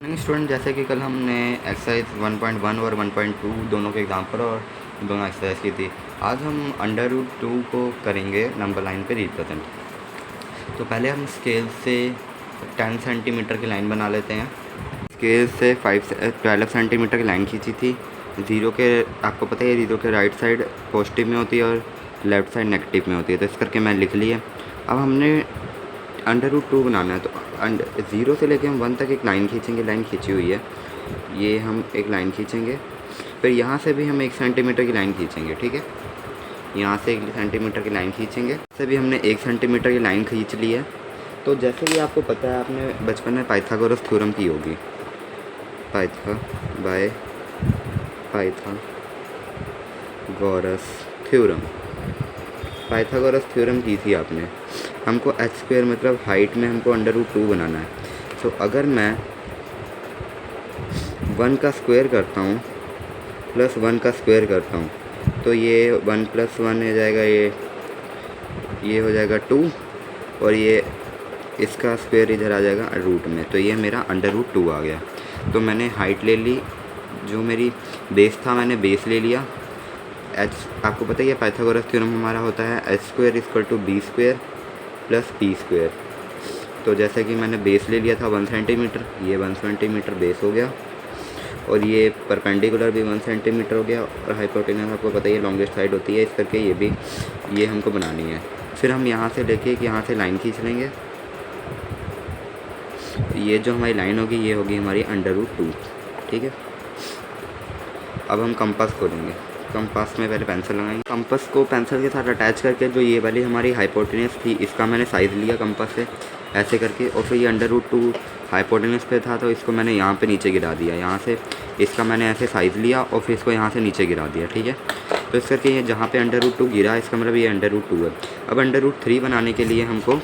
Student, जैसे कि कल हमने एक्सरसाइज 1.1 और 1.2 दोनों के एग्जाम्पल और दोनों एक्सरसाइज की थी। आज हम अंडर रूट 2 को करेंगे नंबर लाइन पे रिप्रेजेंट। तो पहले हम स्केल से 10 सेंटीमीटर की लाइन बना लेते हैं। स्केल से 12 सेंटीमीटर की लाइन खींची थी। ज़ीरो के, आपको पता है ज़ीरो के राइट साइड पॉजिटिव में होती है और लेफ़्ट साइड नेगेटिव में होती है, तो इस करके मैं लिख लिया। अब हमने अंडर रूट 2 बनाना है, तो ज़ीरो से लेके हम 1 तक एक लाइन खींचेंगे। लाइन खींची हुई है, ये हम एक लाइन खींचेंगे। फिर यहाँ से भी हम 1 सेंटीमीटर की लाइन खींचेंगे, ठीक है। यहाँ से 1 सेंटीमीटर की लाइन खींचेंगे। से भी हमने 1 सेंटीमीटर की लाइन खींच ली है। तो जैसे कि आपको पता है, आपने बचपन में पाइथागोरस थ्योरम की होगी, पाइथागोरस थ्योरम की थी आपने। हमको h² मतलब हाइट में हमको अंडर रूट 2 बनाना है। तो अगर मैं 1 का स्क्वायर करता हूँ प्लस 1 का स्क्वायर करता हूँ, तो ये 1 + 1 हो जाएगा, ये हो जाएगा 2, और ये इसका स्क्वायर इधर आ जाएगा रूट में, तो ये मेरा अंडर रूट 2 आ गया। तो मैंने हाइट ले ली, जो मेरी बेस था मैंने बेस ले लिया। आपको पता है पाइथागोरस थ्योरम हमारा होता है h² = b² + p²। तो जैसे कि मैंने बेस ले लिया था 1 सेंटीमीटर, ये 1 सेंटीमीटर बेस हो गया, और ये परपेंडिकुलर भी 1 सेंटीमीटर हो गया, और हाइपोटेनस आपको पता है लॉन्गेस्ट साइड होती है, इस करके ये हमको बनानी है। फिर हम यहाँ से लेके यहाँ से लाइन खींच लेंगे। ये जो हमारी लाइन होगी ये होगी हमारी अंडर रूट 2, ठीक है। अब हम कंपास खोलेंगे। कंपास में पहले पेंसिल लगाएंगे। कंपास को पेंसिल के साथ अटैच करके जो ये वाली हमारी हाइपोटेनस थी, इसका मैंने साइज़ लिया कंपास से ऐसे करके, और फिर ये अंडर रूट 2 हाइपोटेनस पे था, तो इसको मैंने यहाँ पे नीचे गिरा दिया। यहाँ से इसका मैंने ऐसे साइज़ लिया और फिर इसको यहाँ से नीचे गिरा दिया, ठीक है। तो इस करके ये जहाँ पे अंडर रूट 2 गिरा, इसका मतलब ये अंडर रूट 2 है। अब अंडर रूट 3 बनाने के लिए हमको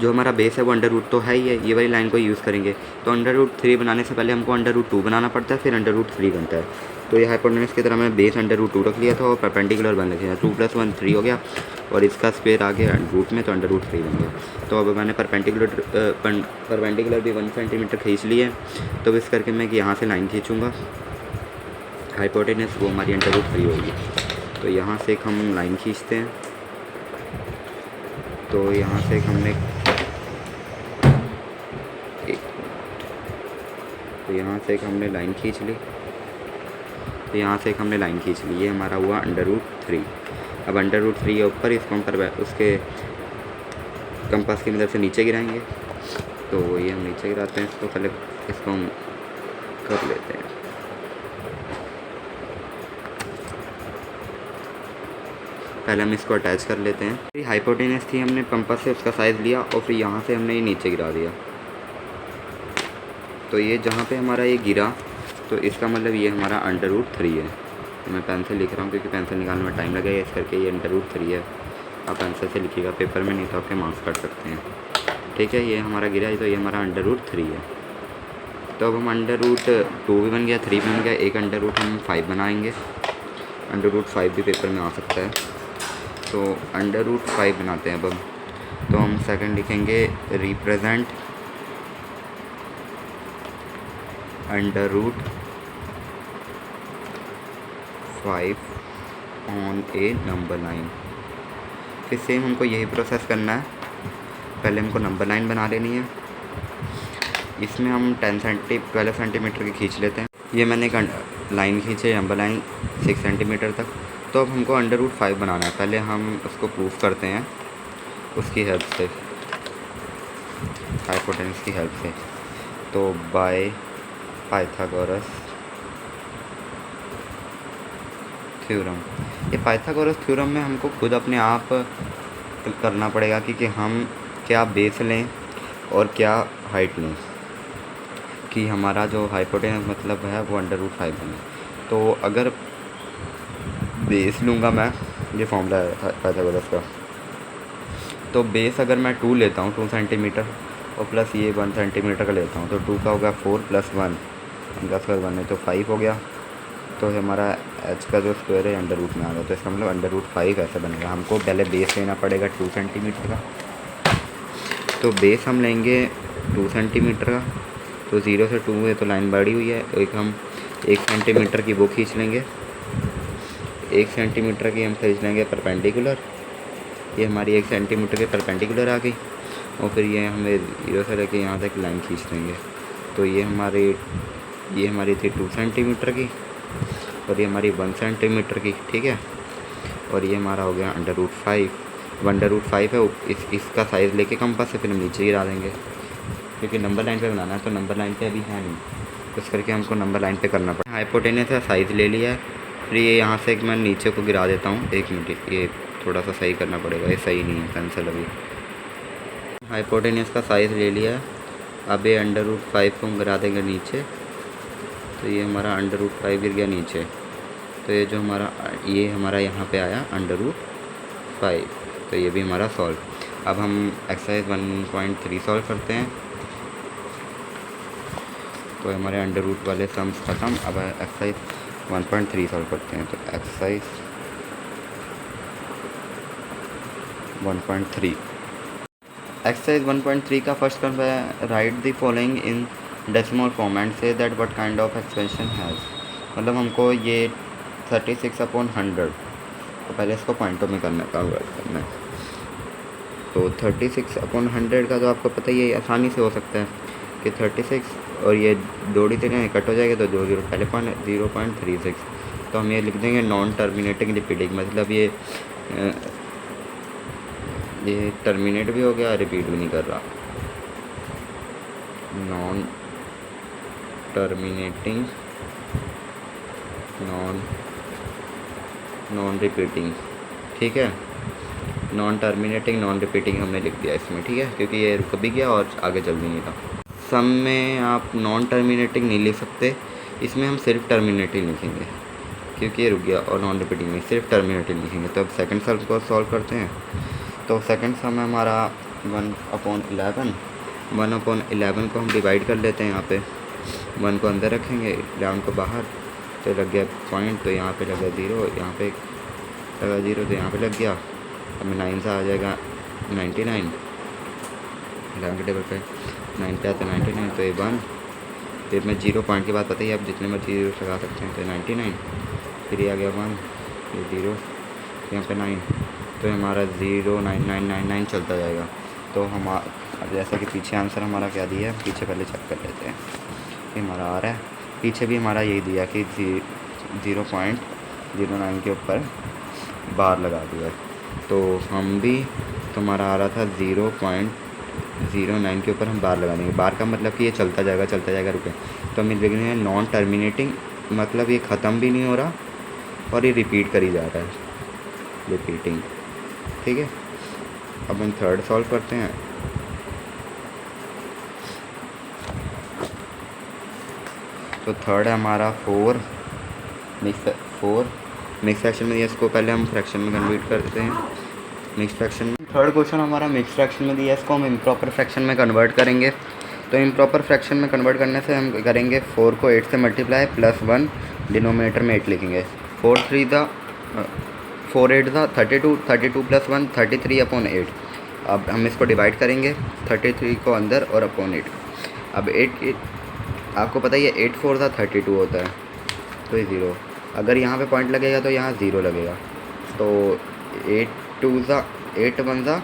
जो हमारा बेस है वो अंडर रूट तो है ही है, ये वाली लाइन को यूज़ करेंगे। तो अंडर रूट 3 बनाने से पहले हमको अंडर रूट 2 बनाना पड़ता है, फिर अंडर रूट 3 बनता है। तो ये हाइपोटेनस की तरह मैंने बेस अंडर रूट 2 रख लिया था और परपेंडिकुलर बन लिया था। 2 + 1 3 हो गया, और इसका स्क्वायर आ गया रूट में, तो अंडर रूट 3 बन गया। तो अब मैंने परपेंडिकुलर भी 1 सेंटीमीटर खींच लिए। तो इस करके मैं यहाँ से लाइन खींचूँगा हाइपोटेनस, वो हमारी अंडर रूट 3 होगी। तो यहाँ से एक हम लाइन खींचते हैं। तो यहाँ से हमने लाइन खींच ली। ये हमारा हुआ अंडर रूट 3। अब अंडर रूट 3 के ऊपर इसको हम उसके कंपास की मदद से नीचे गिराएंगे। तो ये हम नीचे गिराते हैं इसको, पहले इसको हम कर लेते हैं। पहले हम इसको अटैच कर लेते हैं। हाइपोटेनस थी, हमने कंपास से उसका साइज़ लिया और फिर यहाँ से हमने ये नीचे गिरा दिया। तो ये जहाँ पे हमारा ये गिरा, तो इसका मतलब ये हमारा अंडर रूट 3 है। तो मैं पेंसिल लिख रहा हूँ क्योंकि पेंसिल निकालने में टाइम लगेगा, इस करके ये अंडर रूट 3 है। आप पेंसिल से लिखिएगा पेपर में, नहीं तो आपके मार्क्स कट सकते हैं, ठीक है। ये हमारा गिरा है, तो ये हमारा अंडर रूट 3 है। तो अब हम अंडर रूट 2 भी बन गया, 3 भी बन गया, एक अंडर रूट हम 5 बनाएंगे। अंडर रूट 5 भी पेपर में आ सकता है। तो अंडर रूट 5 बनाते हैं अब हम। तो हम सेकंड लिखेंगे represent under root 5 on a number line. फिर सेम हमको यही प्रोसेस करना है। पहले हमको नंबर लाइन बना लेनी है। इसमें हम 12 सेंटीमीटर की खींच लेते हैं। ये मैंने एक लाइन खींची है, नंबर लाइन 6 सेंटीमीटर तक। तो अब हमको अंडर रूट 5 बनाना है। पहले हम उसको प्रूफ करते हैं उसकी हेल्प से, हाइपोटेनस की हेल्प से। तो बाय पाइथागोरस थ्योरम, ये पाइथागोरस थ्योरम में हमको खुद अपने आप करना पड़ेगा कि हम क्या बेस लें और क्या हाइट लें, कि हमारा जो हाइपोटेनस मतलब है वो अंडर रूट 5 बने। तो अगर बेस लूँगा मैं, ये फॉर्मूला है पाइथागोरस का, तो बेस अगर मैं 2 लेता हूँ 2 सेंटीमीटर, और प्लस ये 1 सेंटीमीटर का लेता हूँ, तो 2 का होगा 4 + 1 +1 है तो 5 हो गया। तो हमारा h का जो स्क्वायर है अंडर रूट में आ गया। तो इसका मतलब अंडर रूट 5 ऐसे बनेगा। हमको पहले बेस लेना पड़ेगा 2 सेंटीमीटर का। तो बेस हम लेंगे 2 सेंटीमीटर का, तो 0 से 2 है तो लाइन बढ़ी हुई है, तो एक हम 1 सेंटीमीटर की वो खींच लेंगे, 1 सेंटीमीटर की हम खींच लेंगे परपेंडिकुलर। ये हमारी 1 सेंटीमीटर के परपेंडिकुलर आ गई, और फिर ये हमें 0 से लेके यहाँ तक लाइन खींच लेंगे। तो ये हमारी थी 2 सेंटीमीटर की, और ये हमारी 1 सेंटीमीटर की, ठीक है। और ये हमारा हो गया √5, 1/5 है। इसका साइज़ लेके कंपास से फिर हम नीचे गिरा देंगे, क्योंकि नंबर लाइन पे बनाना है, तो नंबर लाइन पे अभी है नहीं, तो इस करके हमको नंबर लाइन पे करना पड़ेगा। हाइपोटेनस का साइज़ ले लिया है, फिर ये यहाँ से मैं नीचे को गिरा देता हूँ। 1 मिनट, ये थोड़ा सा सही करना पड़ेगा, ये सही नहीं है पेंसिल अभी। हाइपोटेनस का साइज़ ले लिया है, अब ये √5 को हम गिरा देंगे नीचे, तो ये हमारा √5 गिर गया नीचे। तो ये जो हमारा यहाँ पे आया √5, तो ये भी हमारा सॉल्व। अब हम एक्सरसाइज 1.3 सॉल्व करते हैं, तो हमारे अंडर रूट वाले सम्स ख़त्म। अब एक्सरसाइज 1.3 सॉल्व करते हैं, तो एक्सरसाइज 1.3। एक्सरसाइज 1.3 का फर्स्ट काम है right the following in decimal form and say that what kind of expansion has. मतलब हमको ये 36/100, तो पहले इसको पॉइंटों में कन्वर्ट करना है। तो 36/100 का तो आपको पता ही है, आसानी से हो सकता है कि 36 और ये 2 डिजिट कट हो जाएगा, तो 2 0 पहले 0.36। तो हम ये लिख देंगे नॉन टर्मिनेटिंग रिपीटिंग, मतलब ये टर्मिनेट भी हो गया, रिपीट भी नहीं कर रहा। नॉन टर्मिनेटिंग नॉन रिपीटिंग, ठीक है। नॉन टर्मिनेटिंग नॉन रिपीटिंग हमने लिख दिया इसमें, ठीक है, क्योंकि ये रुक भी गया और आगे चल भी नहीं रहा। सम में आप नॉन टर्मिनेटिंग नहीं लिख सकते, इसमें हम सिर्फ टर्मिनेटिंग लिखेंगे, क्योंकि ये रुक गया, और नॉन रिपीटिंग में सिर्फ टर्मिनेटिंग लिखेंगे। तो अब सेकंड सम को सॉल्व करते हैं। तो सेकंड सम है हमारा 1/11। 1/11 को हम डिवाइड कर लेते हैं, यहाँ पे 1 को अंदर रखेंगे, 11 को बाहर, तो लग गया पॉइंट, तो यहाँ पे लगा 0, यहाँ पे लगा 0, तो यहाँ पे लग गया। हमें 9 से आ जाएगा 99, 11 के टेबल पे 9 पे आता है 99, तो ये 1, फिर मैं 0 पॉइंट की बात पता ही आप जितने मर्जी 0 लगा सकते हैं, तो 99, फिर ये आ गया 1, ये 0, यहाँ पे 9, तो हमारा 09999 चलता जाएगा। तो हम जैसा कि पीछे आंसर हमारा क्या दिया है, पीछे पहले चेक कर लेते हैं कि हमारा आ रहा है। पीछे भी हमारा यही दिया कि 0.09 के ऊपर बार लगा दिया, तो हम भी, तो हमारा आ रहा था 0.09 के ऊपर हम बार लगा देंगे। बार का मतलब कि ये चलता जाएगा रुके, तो हम लिख रहे हैं नॉन टर्मिनेटिंग, मतलब ये ख़त्म भी नहीं हो रहा और ये रिपीट करी जा रहा है, रिपीटिंग, ठीक है। अब हम थर्ड सॉल्व करते हैं। तो थर्ड है हमारा 4 मिक्स फ्रैक्शन में दिया, इसको पहले हम फ्रैक्शन में कन्वर्ट करते हैं, मिक्स फ्रैक्शन में। थर्ड क्वेश्चन हमारा मिक्स फ्रैक्शन में दिया, इसको हम इम्प्रॉपर फ्रैक्शन में कन्वर्ट करेंगे। तो इम्प्रॉपर फ्रैक्शन में कन्वर्ट करने से हम करेंगे 4 को 8 से मल्टीप्लाई, +1 डिनोमिनेटर में 8 लिखेंगे। 4 8 32, 32 + 1 33/8। अब हम इसको डिवाइड करेंगे, 33 को अंदर और अपॉन 8। अब 8 आपको पता ही है 8 4 32 होता है, तो ये 0, अगर यहाँ पे पॉइंट लगेगा तो यहाँ 0 लगेगा, तो 8 2 8 1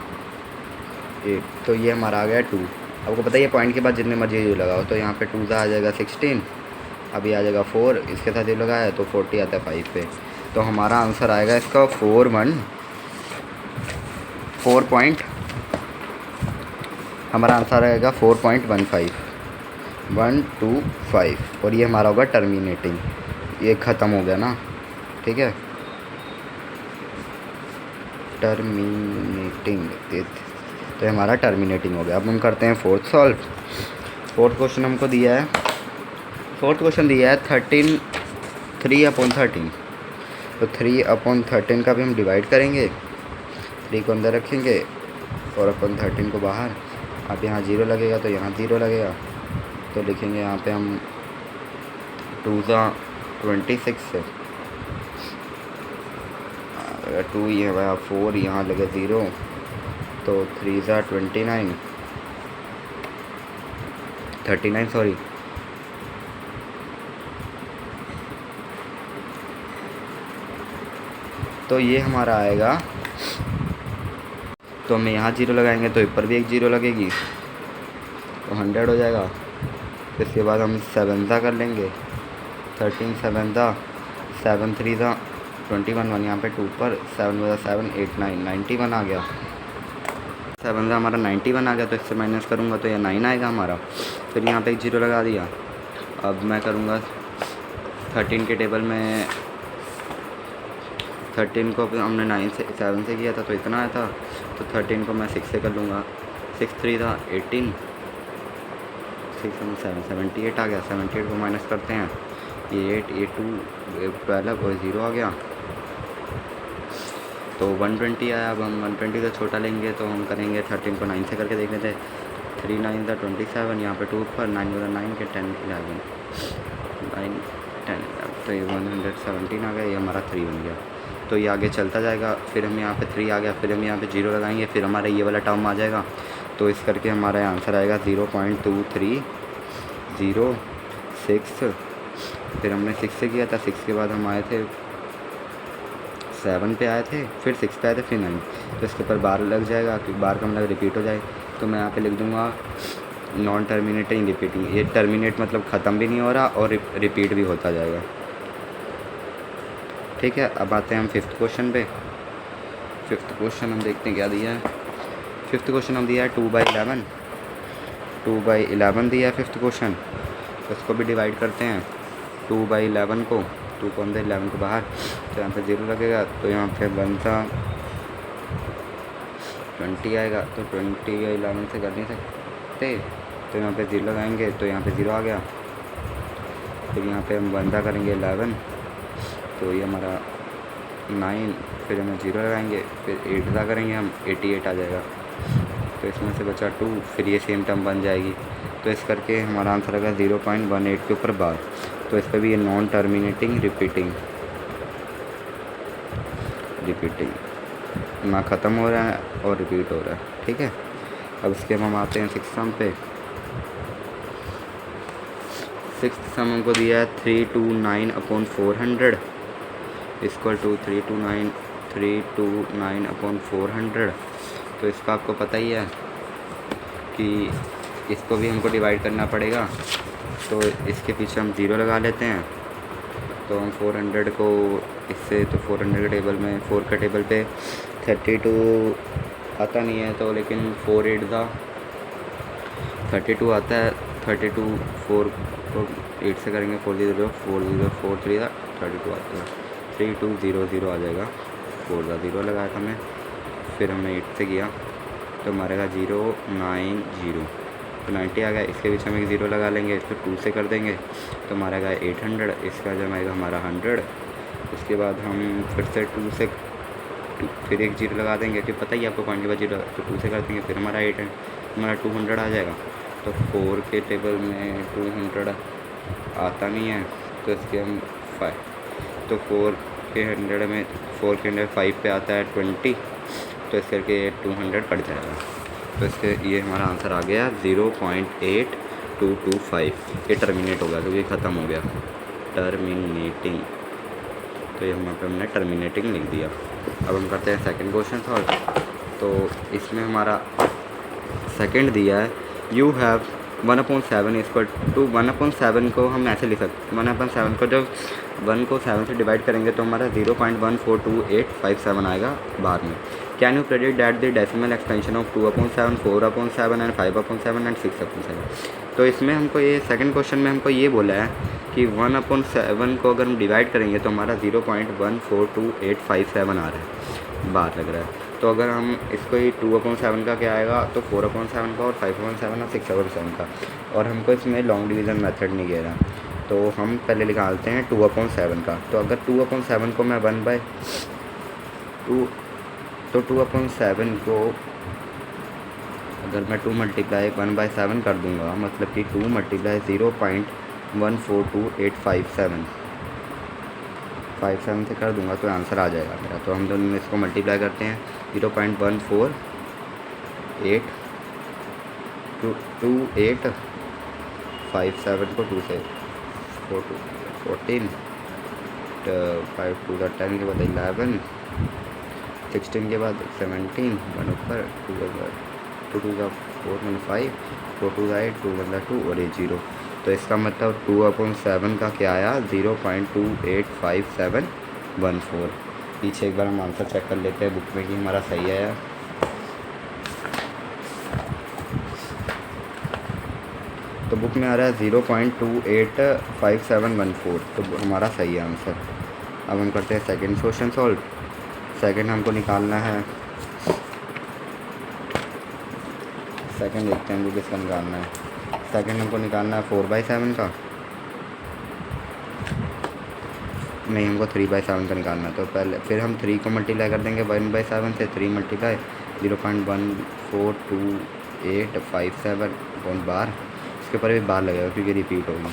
8, तो ये हमारा आ गया 2। आपको पता ही है पॉइंट के बाद जितने मर्जी 0 लगाओ, तो यहाँ पे 2 आ जाएगा 16, अभी आ जाएगा 4, इसके साथ 0 लगाया तो 40 आता है 5 पे। तो हमारा आंसर आएगा इसका 4 हमारा आंसर आएगा 4.125, और ये हमारा होगा टर्मिनेटिंग, ये ख़त्म हो गया ना, ठीक है, टर्मिनेटिंग, तो हमारा टर्मिनेटिंग हो गया। अब हम करते हैं फोर्थ सॉल्व। फोर्थ क्वेश्चन हमको दिया है, 3/13, तो 3/13 का भी हम डिवाइड करेंगे, 3 को अंदर रखेंगे और अपन 13 को बाहर। अब यहाँ 0 लगेगा तो यहाँ 0 लगेगा, तो लिखेंगे यहाँ पे हम 2 26 से 2, ये भाई 4, यहाँ लगे 0, तो 3 29, 39 सॉरी, तो ये हमारा आएगा, तो हमें यहाँ 0 लगाएंगे तो ऊपर भी एक 0 लगेगी तो 100 हो जाएगा। इसके बाद हम 7 कर लेंगे, 13 7 7 3 21 1 यहाँ पे 2 पर 7 7 8 9 91 आ गया। 7 हमारा 91 आ गया, तो इससे माइनस करूँगा तो यह 9 आएगा हमारा। फिर यहाँ पे एक 0 लगा दिया। अब मैं करूँगा 13 के टेबल में, 13 को हमने 7 से किया था तो इतना आया था, तो 13 को मैं 6 से कर लूँगा। 6 3 था 18, 6 7 78 आ गया। 78 को माइनस करते हैं, ये 8 ये 2 12 और 0 आ गया तो 120 आया। अब हम 120 से छोटा लेंगे तो हम करेंगे 13 को 9 से करके देख लेते हैं। 3 9 था 27, यहाँ पे 2 पर 9 9 के 10 11 9 10, तो ये 117 आ गया, ये हमारा 3 बन गया। तो ये आगे चलता जाएगा, फिर हम यहाँ पे 3 आ गया, फिर हम यहाँ पे 0 लगाएंगे, फिर हमारा ये वाला टर्म आ जाएगा। तो इस करके हमारा आंसर आएगा 0.2306। फिर हमने 6 से किया था, 6 के बाद हम आए थे 7 पे आए थे, फिर 6 पे आए थे, फिर 9। तो इसके ऊपर बार लग जाएगा क्योंकि बार का मतलब रिपीट हो जाए। तो मैं यहाँ पे लिख दूँगा नॉन टर्मिनेटिंग रिपीटिंग। ये टर्मिनेट मतलब ख़त्म भी नहीं हो रहा और रिपीट भी होता जाएगा। ठीक है, अब आते हैं हम 5th क्वेश्चन पे। 5th क्वेश्चन हम देखते हैं क्या दिया है। 5th क्वेश्चन हम दिया है 2/11। 2/11 दिया है 5th क्वेश्चन। तो इसको भी डिवाइड करते हैं 2/11 को, 2 को अंदर 11 को बाहर, तो यहाँ पे 0 लगेगा, तो यहाँ पे बनता 20 आएगा। तो 20 या 11 से कर नहीं सकते, तो यहाँ पे 0 लगाएंगे तो यहाँ पे 0 आ गया। फिर यहाँ पे हम बंदा करेंगे 11, तो ये हमारा 9, फिर हम 0 लगाएंगे, फिर 8 करेंगे हम, 88 आ जाएगा। तो इसमें से बचा 2, फिर ये सेम टर्म बन जाएगी। तो इस करके हमारा आंसर आएगा 0.18 के ऊपर बार। तो इस पर भी ये नॉन टर्मिनेटिंग रिपीटिंग ना ख़त्म हो रहा है और रिपीट हो रहा है। ठीक है, अब इसके हम आते हैं 6th सम पे। 6th सम हमको दिया है 329/400 इक्वल टू 329/400। तो इसका आपको पता ही है कि इसको भी हमको डिवाइड करना पड़ेगा, तो इसके पीछे हम 0 लगा लेते हैं। तो हम 400 को इससे, तो 400 के टेबल में 4 के टेबल पे 32 आता नहीं है, तो लेकिन 4 8 था 32 आता है। 32 4 को 8 से करेंगे 4 0 4 0 4 3 था 32 आता है, 3 2 0 0 आ जाएगा। 4 का 0 लगाया था मैं, फिर हमने 8 से किया तो हमारा 0 9 0, तो 90 आ गया। इसके बीच हम एक 0 लगा लेंगे, इसको 2 से कर देंगे तो हमारा 800। इसका जब आएगा हमारा 100। उसके बाद हम फिर से 2 से फिर एक 0 लगा देंगे, कि पता ही आपको पॉइंट के बाद 0, तो 2 से कर देंगे, फिर हमारा 200 आ जाएगा। तो 4 के टेबल में 200 आता नहीं है, तो इसके हम 5, तो 4 के 100 में 4 के 100 5 पे आता है 20, तो इस करके 200 पड़ जाएगा। तो इसके ये हमारा आंसर आ गया 0.8225। ये टर्मिनेट हो गया क्योंकि ख़त्म हो गया, टर्मिनेटिंग। तो ये यहाँ पे हमने टर्मिनेटिंग लिख दिया। अब हम करते हैं सेकंड क्वेश्चन सॉल्व। तो इसमें हमारा सेकंड दिया है यू हैव 1/7 इक्वल टू 1/7 को हम ऐसे लिख सकते 1/7 को जब 1 को 7 से डिवाइड करेंगे तो हमारा 0.142857 आएगा बाहर में। Can you predict that the decimal expansion of 2/7 4/7 and 5/7 and 6/7। तो इसमें हमको ये सेकंड क्वेश्चन में हमको ये बोला है कि 1/7 को अगर हम डिवाइड करेंगे तो हमारा 0.142857 आ रहा है, बाहर लग रहा है। तो अगर हम इसको ही 2/7 का क्या आएगा, तो 4/7 का और 5/7 और 6/7 का, और हमको इसमें लॉन्ग डिवीज़न मेथड नहीं कह रहा। तो हम पहले निकालते हैं 2/7 का। तो अगर 2/7 को मैं 1/2, तो 2/7 को अगर मैं 2 मल्टीप्लाई 1/7 कर दूंगा, मतलब कि 2 मल्टीप्लाई 0.14287 से कर दूंगा तो आंसर आ जाएगा मेरा। तो हम दोनों इसको मल्टीप्लाई करते हैं 0.14828 57 को 2 से 14, 5 2 ज़ा 10 के बाद 11, 16 के बाद 17, 1 ऊपर, 2 2 ज़ा 4 1 5, 4 2 ज़ा 8, 2 1 ज़ा 2 और ये 0। तो इसका मतलब 2/7 का क्या आया, 0.285714। पीछे एक बार हम आंसर चेक कर लेते हैं बुक में कि हमारा सही आया। तो बुक में आ रहा है 0.285714, तो हमारा सही है आंसर। अब हम करते हैं सेकंड क्वेश्चन सॉल्व। सेकंड हमको निकालना है, सेकंड देखते हैं हमको किसका निकालना है। सेकंड हमको निकालना है 4/7 का, नहीं हमको 3/7 का निकालना है। तो पहले फिर हम 3 को मल्टीप्लाई कर देंगे 1/7 से, 3 मल्टीप्लाई 0.142857 बार, इसके ऊपर भी बार लगेगा क्योंकि रिपीट होगी।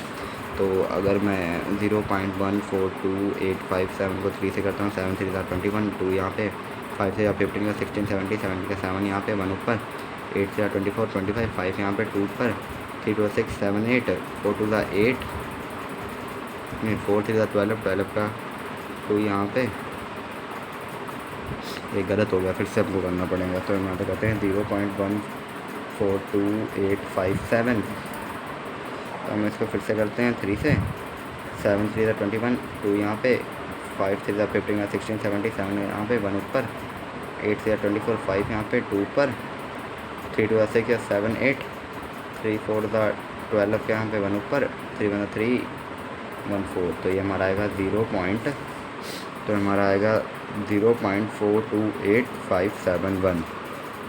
तो अगर मैं 0.142857 को 3 से करता हूँ, 7 3 21, 2 यहाँ पे, 5 से 15 का 16 70, 70 का 7 यहाँ पे, 1 ऊपर, 8 से 24 25, 5 यहाँ पे, 2 ऊपर, 3 2 6 7 8, 4 2 8, नहीं 4 3 12, 12 का 2 यहाँ पे, ये गलत हो गया, फिर से हमको करना पड़ेगा। तो यहाँ पे कहते हैं 0.142857। तो हम इसको फिर से करते हैं 3 से, 7 3 21, 2 यहाँ पे, 5 3 15 16 70 7 यहाँ पे, 1 ऊपर, 8 से 24 5 यहाँ पे, 2 ऊपर, 3 2 6 7 8, 3 4 12 के यहाँ पे, 1 ऊपर, 3 1 3 1 4। तो ये हमारा आएगा 0.42857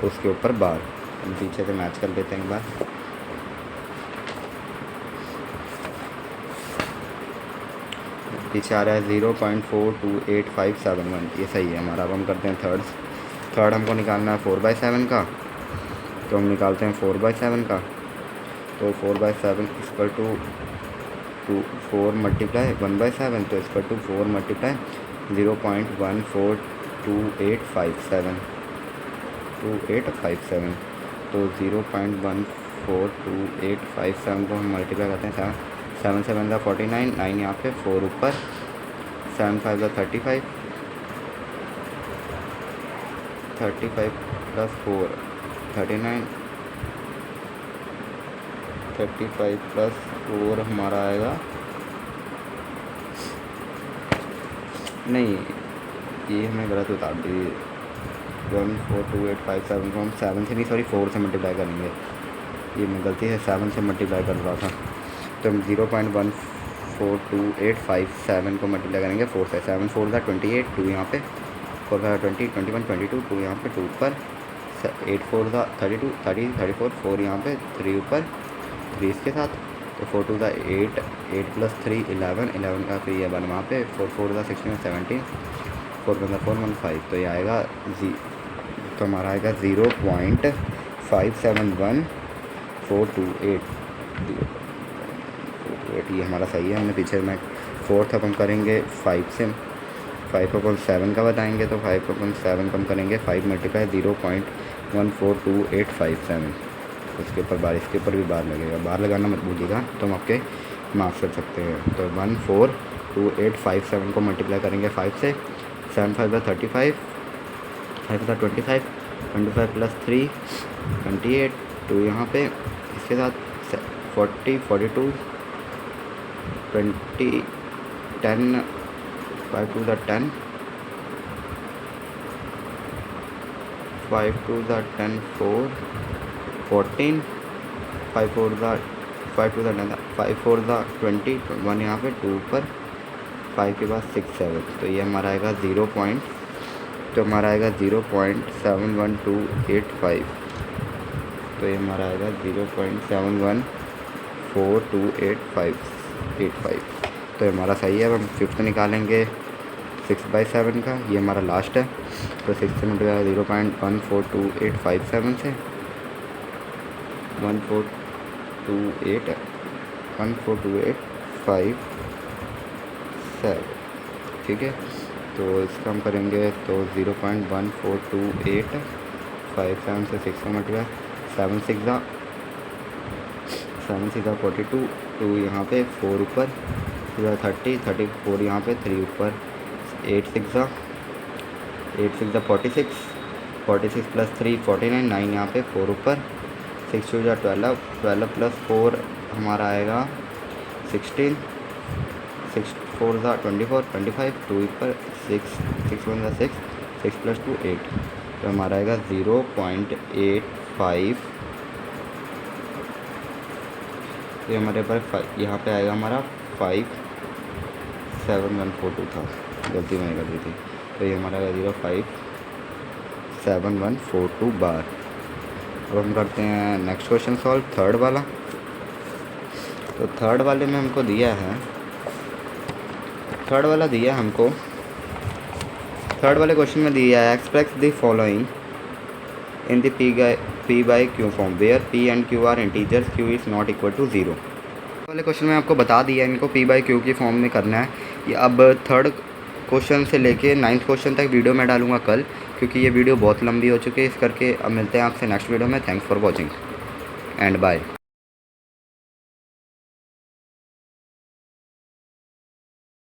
उसके ऊपर बार। हम पीछे से मैच कर लेते हैं एक बार। पीछे आ रहा है 0.428571, ये सही है हमारा। अब हम करते हैं थर्ड हमको निकालना है 4/7 का। तो हम निकालते हैं 4/7 का। तो 4/7 इक्वल टू 4 मल्टीप्लाई 1/7, तो इक्वल टू 4 मल्टीप्लाई 0.142857 तो 0.142857 को हम मल्टीप्लाई करते हैं 7 7 49, 9 यहाँ पे, 4 ऊपर, 7 5 35, 35 प्लस 4 39, 35 प्लस 4 हमारा आएगा, नहीं ये हमें गलत बता दी, 14285 को हम 7 से नहीं, सॉरी 4 से मल्टीप्लाई करेंगे। ये मैं गलती से 7 से मल्टीप्लाई कर रहा था। तो हम 0.142857 को मल्टीप्लाई करेंगे 4 से। 7 4 28, 2 यहाँ पे, 4 5 20 21 22, 2 यहाँ पे, 2 ऊपर, 8 4 32 30 34, 4 यहाँ पे, 3 ऊपर, 3 इसके साथ, तो 4 2 8, 8 प्लस 3 11, 11 का फिर ये 1 वहाँ पे, 4 4 16 17, 4 1 4 1 5। तो ये आएगा तो हमारा आएगा 0.571428, ये हमारा सही है। हमने पीछे में फोर्थ अब हम करेंगे 5 से, 5/7 का बताएंगे। तो 5/7 को हम करेंगे 5 मल्टीप्लाई 0.142857, उसके ऊपर बार, इसके ऊपर भी बार लगेगा, बार लगाना मत भूलिएगा, तो हम आपके मार्क्स कर सकते हैं। तो 1422857 को मल्टीप्लाई करेंगे 5 से, 7 5 35, 5 25, 25 प्लस 3 28, 2 यहाँ पे, इसके साथ 40 42 20 10, 5 2 10, 5 2 10 4 14, 5 4 5 2 10, 5 4 20, 1 यहाँ पे, 2 ऊपर, 5 के बाद 6 7। तो ये हमारा आएगा 0.71285। तो ये हमारा आएगा 0.714285। तो ये हमारा सही है। अब हम फिफ्थ निकालेंगे 6/7 का, ये हमारा लास्ट है। तो 6 से मल्टीप्लाई 0.142857 से, 1428557, ठीक है। तो इसका हम करेंगे तो 0.142857 से 6 का मल्टीप्लाई, 7 6 7 6 42, 2 यहाँ पे, 4 ऊपर, 30 34 यहाँ पे, 3 ऊपर, 8 6 46, 46 प्लस 3 49, 9 यहाँ पे, 4 ऊपर, 6 2 12, 12 प्लस 4 हमारा आएगा 16, 6 4 24, 25, 2 ऊपर, 6 6 1 6, 6 प्लस 2 8, तो हमारा आएगा 0.85, तो हमारे पर यहाँ पे आएगा हमारा 57142 था, गलती मैंने कर दी थी, तो ये हमारा 0.57142 बार। अब हम करते हैं नेक्स्ट क्वेश्चन सॉल्व, थर्ड वाला। तो थर्ड वाले में हमको दिया है, थर्ड वाला दिया हमको, थर्ड वाले क्वेश्चन में दिया है express the following in the p by q form where p and q are integers, q is not equal to 0। वाले क्वेश्चन में आपको बता दिया इनको पी बाई क्यू की फॉर्म में करना है। ये अब थर्ड क्वेश्चन से लेके 9th क्वेश्चन तक वीडियो में डालूंगा कल, क्योंकि ये वीडियो बहुत लंबी हो चुकी है, इस करके अब मिलते हैं आपसे नेक्स्ट वीडियो में। Thanks for watching and bye.